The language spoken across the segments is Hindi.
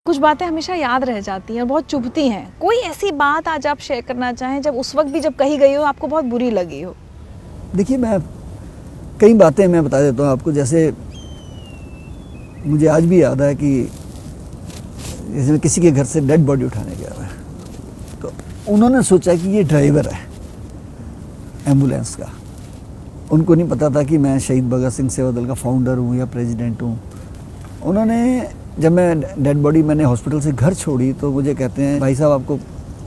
कुछ बातें हमेशा याद रह जाती हैं, बहुत चुभती हैं। कोई ऐसी बात आज आप शेयर करना चाहें जब उस वक्त भी जब कही गई हो आपको बहुत बुरी लगी हो? देखिए, मैं कई बातें मैं बता देता हूँ आपको। जैसे मुझे आज भी याद है कि जैसे मैं किसी के घर से डेड बॉडी उठाने गया था, तो उन्होंने सोचा कि ये ड्राइवर है एम्बुलेंस का। उनको नहीं पता था कि मैं शहीद भगत सिंह सेवा दल का फाउंडर हूँ या प्रेसिडेंट हूँ। उन्होंने जब मैं डेड बॉडी मैंने हॉस्पिटल से घर छोड़ी तो मुझे कहते हैं, भाई साहब आपको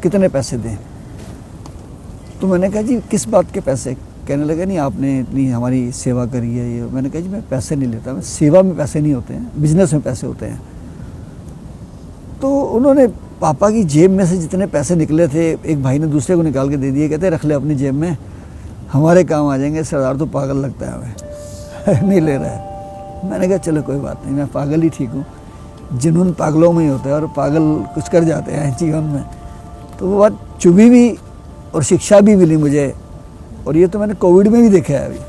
कितने पैसे दें? तो मैंने कहा जी किस बात के पैसे? कहने लगे नहीं आपने इतनी हमारी सेवा करी है ये। मैंने कहा जी मैं पैसे नहीं लेता, मैं सेवा में पैसे नहीं होते हैं, बिजनेस में पैसे होते हैं। तो उन्होंने पापा की जेब में से जितने पैसे निकले थे एक भाई ने दूसरे को निकाल के दे दिए। कहते रख ले अपनी जेब में, हमारे काम आ जाएंगे। सरदार तो पागल लगता है हमें नहीं ले रहा है। मैंने कहा चलो कोई बात नहीं, मैं पागल ही ठीक हूँ। जुनून पागलों में ही होता है और पागल कुछ कर जाते हैं जीवन में। तो वो बात चुभी भी और शिक्षा भी मिली मुझे। और ये तो मैंने कोविड में भी देखा है अभी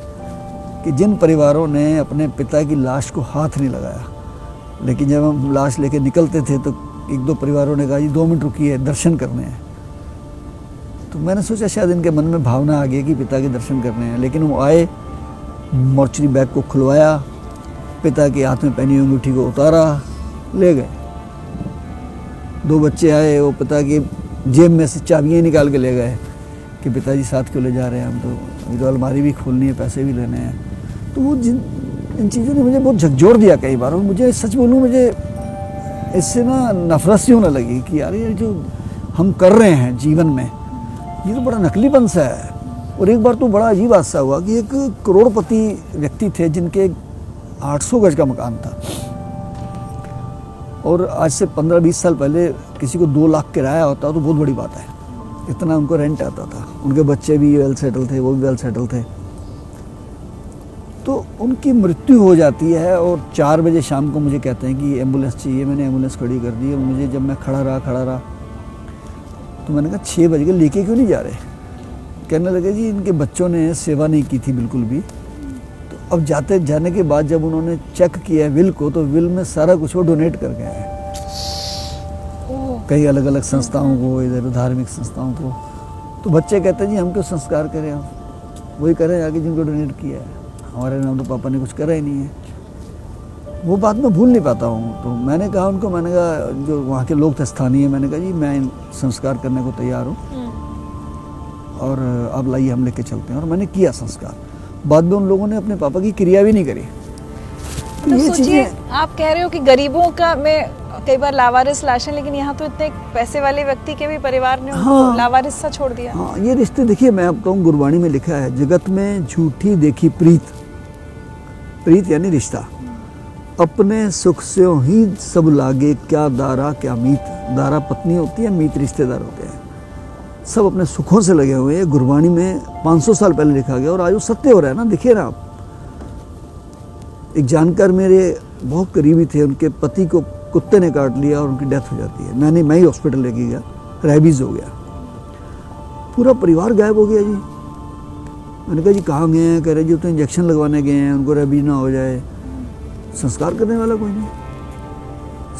कि जिन परिवारों ने अपने पिता की लाश को हाथ नहीं लगाया, लेकिन जब हम लाश लेके निकलते थे तो एक दो परिवारों ने कहा जी 2 मिनट रुकिए, दर्शन करने हैं। तो मैंने सोचा शायद इनके मन में भावना आ गई कि पिता के दर्शन करने हैं। लेकिन वो आए, मोर्चरी बैग को खुलवाया, पिता के हाथ में पहनी हुई अंगूठी को उतारा, ले गए। 2 बच्चे आए, वो पिता की जेब में से चाबियाँ निकाल के ले गए कि पिताजी साथ क्यों ले जा रहे हैं, हम तो अभी तो अलमारी भी खोलनी है, पैसे भी लेने हैं। तो वो इन चीज़ों ने मुझे बहुत झकझोर दिया कई बार। और मुझे सच बोलूँ, मुझे इससे ना नफरत सी होने लगी कि यार ये जो हम कर रहे हैं जीवन में ये तो बड़ा नकलीपन सा है। और एक बार तो बड़ा अजीब हादसा हुआ कि एक करोड़पति व्यक्ति थे जिनके 800 गज का मकान था, और आज से 15-20 साल पहले किसी को 2 लाख किराया होता तो बहुत बड़ी बात है, इतना उनको रेंट आता था। उनके बच्चे भी वेल सेटल थे, वो भी वेल सेटल थे। तो उनकी मृत्यु हो जाती है और 4 बजे शाम को मुझे कहते हैं कि एम्बुलेंस चाहिए। मैंने एम्बुलेंस खड़ी कर दी और मुझे जब मैं खड़ा रहा तो मैंने कहा 6 बज गए, लेके क्यों नहीं जा रहे? कहने लगे जी इनके बच्चों ने सेवा नहीं की थी बिल्कुल भी। तो अब जाने के बाद जब उन्होंने चेक किया विल को, तो विल में सारा कुछ वो डोनेट कर गए हैं कई अलग अलग संस्थाओं को, इधर धार्मिक संस्थाओं को। तो बच्चे कहते हैं जी हम क्यों संस्कार करें, आप वही करें आगे जिनको डोनेट किया है, हमारे नाम तो पापा ने कुछ करा ही नहीं है। वो बात मैं भूल नहीं पाता हूँ। तो मैंने कहा उनको, मैंने कहा जो वहाँ के लोग थे स्थानीय, मैंने कहा जी मैं संस्कार करने को तैयार हूँ और अब लाइए हम लेके चलते हैं। और मैंने किया संस्कार। बाद में उन लोगों ने अपने पापा की क्रिया भी नहीं करी। तो ये सोचिए, आप कह रहे हो कि गरीबों का में कई बार लावारिस लाशें, लेकिन यहाँ तो इतने पैसे वाले व्यक्ति के भी परिवार ने उनको लावारिस सा छोड़ दिया। हाँ, ये रिश्ते देखिए, मैं आपको गुरबाणी में लिखा है, जगत में झूठी देखी प्रीत, प्रीत यानी रिश्ता, अपने सुख से ही सब लागे, क्या दारा क्या मीत। दारा पत्नी होती है, मीत रिश्तेदार होते हैं। सब अपने सुखों से लगे हुए हैं। गुरबाणी में 500 साल पहले लिखा गया और आज वो सत्य हो रहा है ना। देखिए ना आप, एक जानकार मेरे बहुत करीबी थे, उनके पति को कुत्ते ने काट लिया और उनकी डेथ हो जाती है। मैं ही हॉस्पिटल लेके गया, रेबीज हो गया, पूरा परिवार गायब हो गया जी। मैंने कहा जी कहाँ गए हैं? कह रहे जी तो इंजेक्शन लगवाने गए हैं, उनको रेबीज ना हो जाए। संस्कार करने वाला कोई नहीं,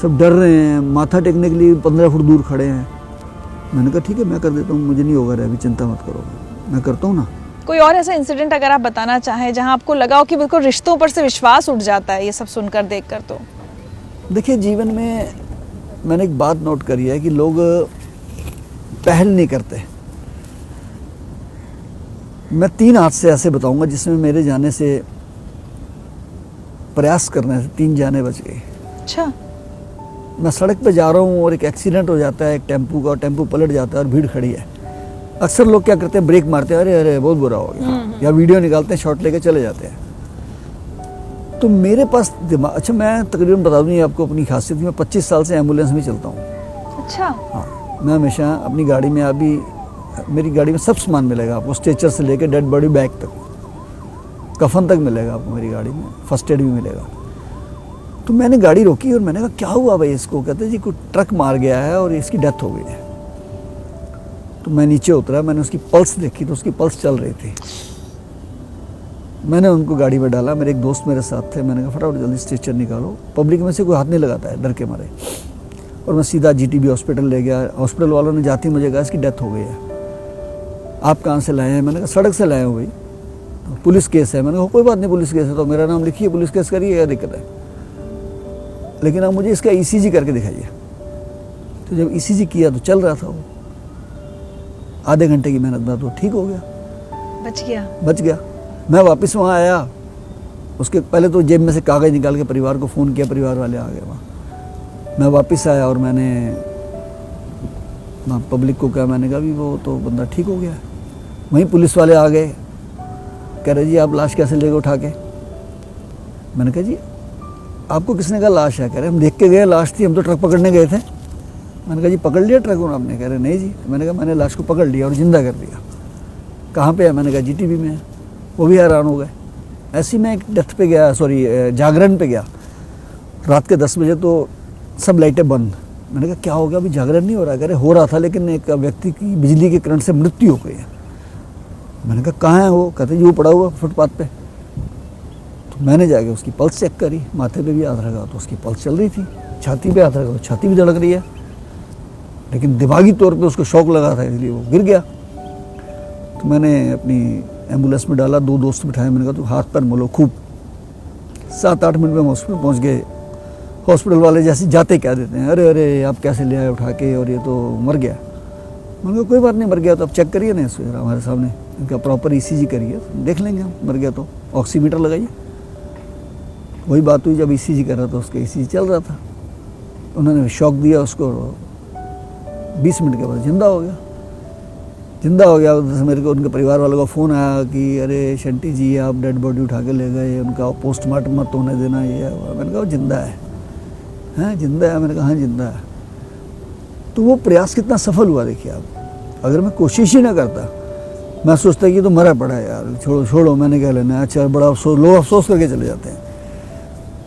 सब डर रहे हैं, माथा टेकने के लिए 15 फुट दूर खड़े हैं। मैंने कहा ठीक है मैं कर देता हूँ, मुझे नहीं होगा रेबीज, चिंता मत करो, मैं करता हूँ ना। कोई और ऐसा इंसिडेंट अगर आप बताना चाहें जहां आपको लगा हो कि बिल्कुल रिश्तों पर से विश्वास उठ जाता है ये सब सुनकर देखकर? तो देखिए, जीवन में मैंने एक बात नोट करी है कि लोग पहल नहीं करते। मैं 3 हादसे ऐसे बताऊंगा जिसमें मेरे जाने से, प्रयास करने से 3 जाने बच गई। अच्छा। मैं सड़क पे जा रहा हूँ और एक एक्सीडेंट हो जाता है एक टेम्पू का, और टेम्पू पलट जाता है और भीड़ खड़ी है। अक्सर लोग क्या करते हैं, ब्रेक मारते हैं, अरे अरे बहुत बुरा हो गया, या वीडियो निकालते हैं, शॉट लेके चले जाते हैं। तो मेरे पास दिमाग, अच्छा मैं तकरीबन बता दूँ आपको अपनी खासियत, मैं 25 साल से एम्बुलेंस में चलता हूँ। अच्छा। हाँ, मैं हमेशा अपनी गाड़ी में, अभी मेरी गाड़ी में सब सामान मिलेगा आपको, स्ट्रेचर से लेकर डेड बॉडी बैग तक, कफन तक मिलेगा आपको मेरी गाड़ी में, फर्स्ट एड भी मिलेगा। तो मैंने गाड़ी रोकी और मैंने कहा क्या हुआ भाई इसको? कहते जी कोई ट्रक मार गया है और इसकी डेथ हो गई है। तो मैं नीचे उतरा, मैंने उसकी पल्स देखी तो उसकी पल्स चल रही थी। मैंने उनको गाड़ी में डाला, मेरे एक दोस्त मेरे साथ थे, मैंने कहा फटाफट जल्दी स्ट्रेचर निकालो। पब्लिक में से कोई हाथ नहीं लगाता है, डर के मारे। और मैं सीधा जीटीबी हॉस्पिटल ले गया। हॉस्पिटल वालों ने जाते ही मुझे कहा इसकी डेथ हो गई है। आप कहाँ से लाए हैं? मैंने कहा सड़क से लाए हो भाई। तो पुलिस केस है। मैंने कहा कोई बात नहीं, पुलिस केस है तो मेरा नाम लिखिए, पुलिस केस करिए, क्या दिक्कत है, लेकिन आप मुझे इसका ईसीजी करके दिखाइए। तो जब ईसीजी किया तो चल रहा था वो, आधे घंटे की मेहनत बाद वो ठीक हो गया, बच गया। मैं वापस वहाँ आया, उसके पहले तो जेब में से कागज़ निकाल के परिवार को फ़ोन किया, परिवार वाले आ गए वहाँ। मैं वापस आया और मैंने पब्लिक को कहा, मैंने कहा भी वो तो बंदा ठीक हो गया है। वहीं पुलिस वाले आ गए, कह रहे जी आप लाश कैसे ले गए उठा के? मैंने कहा जी आपको किसने कहा लाश है? कह रहे हम देख के गए लाश थी, हम तो ट्रक पकड़ने गए थे। मैंने कहा जी पकड़ लिया ट्रक को आपने? कह रहे नहीं जी। मैंने कहा मैंने लाश को पकड़ लिया और ज़िंदा कर दिया। कहाँ पे है? मैंने कहा जीटीबी में है। वो भी हैरान हो गए। ऐसे ही मैं एक डेथ पे गया, सॉरी जागरण पे गया, रात के 10 बजे, तो सब लाइटें बंद। मैंने कहा क्या हो गया, अभी जागरण नहीं हो रहा? कह रहे हो रहा था लेकिन एक व्यक्ति की बिजली के करंट से मृत्यु हो गई है। मैंने कहा कहाँ है वो? कहते वो पड़ा हुआ फुटपाथ पे। तो मैंने जाके उसकी पल्स चेक करी, माथे पे भी हाथ रखा तो उसकी पल्स चल रही थी, छाती पे हाथ रखा तो छाती भी धड़क रही है, लेकिन दिमागी तौर पे उसको शौक लगा था इसलिए वो गिर गया। तो मैंने अपनी एम्बुलेंस में डाला, 2 दोस्त बिठाए, मैंने कहा तो हाथ पैर मलो खूब। 7-8 मिनट में हॉस्पिटल पहुँच गए। हॉस्पिटल वाले जैसे जाते कह देते हैं अरे अरे आप कैसे ले आए उठा के, और ये तो मर गया। मैंने कहा कोई बात नहीं, मर गया तो अब चेक करिए ना इसको हमारे सामने, इनका प्रॉपर ईसीजी करिए, देख लेंगे हम, मर गया तो ऑक्सीमीटर लगाइए। वही बात हुई, जब ईसीजी कर रहा था उसका ईसीजी चल रहा था, उन्होंने शॉक दिया उसको, 20 मिनट के बाद जिंदा हो गया। मेरे को उनके परिवार वालों का फ़ोन आया कि अरे शंटी जी आप डेड बॉडी उठा के ले गए, उनका पोस्टमार्टम मत होने देना, ये है। मैंने कहा वो जिंदा है। हैं जिंदा है? मैंने कहा हाँ जिंदा है। तो वो प्रयास कितना सफल हुआ देखिए आप। अगर मैं कोशिश ही ना करता, मैं सोचता कि तो मरा पड़ा है यार, छोड़ो मैंने क्या लेना है, अच्छा बड़ा अफसोस, लोग अफसोस करके चले जाते हैं।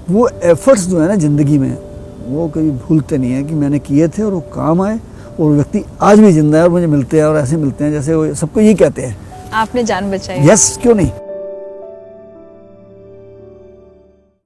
वो एफर्ट्स जो है ना ज़िंदगी में, वो कभी भूलते नहीं है कि मैंने किए थे और वो काम आए, और व्यक्ति आज भी जिंदा है और मुझे मिलते हैं और ऐसे मिलते हैं जैसे वो सबको यही कहते हैं आपने जान बचाई। यस, क्यों नहीं।